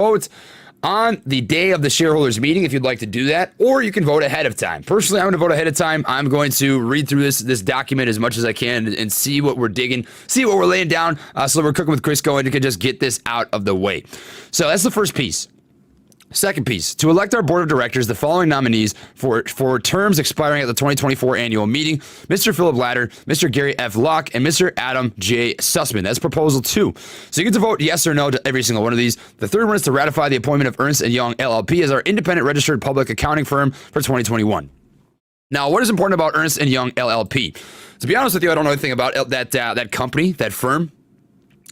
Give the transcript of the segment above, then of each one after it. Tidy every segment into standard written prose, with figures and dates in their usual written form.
vote on the day of the shareholders meeting if you'd like to do that, or you can vote ahead of time. Personally, I'm going to vote ahead of time. I'm going to read through this document as much as I can and see what we're digging, see what we're laying down, so we're cooking with Crisco and we can just get this out of the way. So that's the first piece. Second piece, to elect our board of directors, the following nominees for terms expiring at the 2024 annual meeting: Mr. Philip Latter, Mr. Gary F. Locke, and Mr. Adam J. Sussman. That's proposal 2. So you get to vote yes or no to every single one of these. The third one is to ratify the appointment of Ernst & Young LLP as our independent registered public accounting firm for 2021. Now, what is important about Ernst & Young LLP? To be honest with you, I don't know anything about that company, that firm.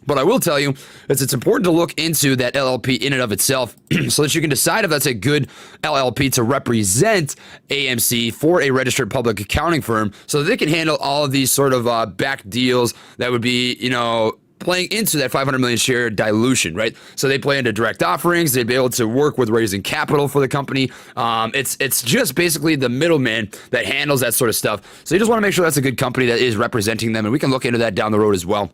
But I will tell you is it's important to look into that LLP in and of itself so that you can decide if that's a good LLP to represent AMC for a registered public accounting firm so that they can handle all of these sort of back deals that would be, playing into that 500 million share dilution, right? So they play into direct offerings. They'd be able to work with raising capital for the company. It's just basically the middleman that handles that sort of stuff. So you just want to make sure that's a good company that is representing them, and we can look into that down the road as well.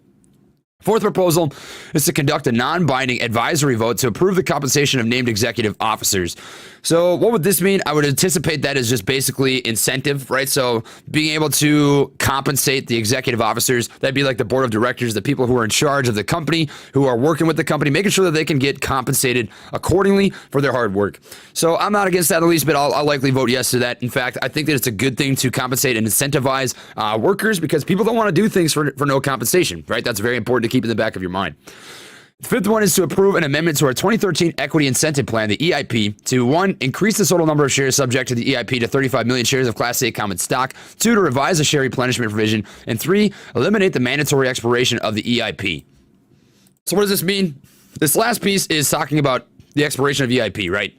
Fourth proposal is to conduct a non-binding advisory vote to approve the compensation of named executive officers. So what would this mean? I would anticipate that as just basically incentive, right? So being able to compensate the executive officers, that'd be like the board of directors, the people who are in charge of the company, who are working with the company, making sure that they can get compensated accordingly for their hard work. So I'm not against that the least bit. I'll likely vote yes to that. In fact, I think that it's a good thing to compensate and incentivize workers because people don't want to do things for no compensation, right? That's very important to keep in the back of your mind. The fifth one is to approve an amendment to our 2013 Equity Incentive Plan, the EIP, to 1, increase the total number of shares subject to the EIP to 35 million shares of Class A common stock, 2, to revise the share replenishment provision, and 3, eliminate the mandatory expiration of the EIP. So what does this mean? This last piece is talking about the expiration of EIP, right?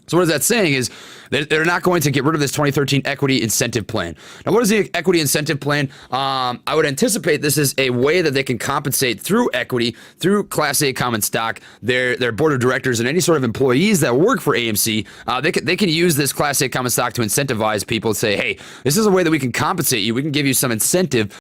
So what is that saying is that they're not going to get rid of this 2013 Equity Incentive Plan. Now, what is the Equity Incentive Plan? I would anticipate this is a way that they can compensate through equity, through Class A common stock, their board of directors and any sort of employees that work for AMC. They can use this Class A common stock to incentivize people to say, hey, this is a way that we can compensate you. We can give you some incentive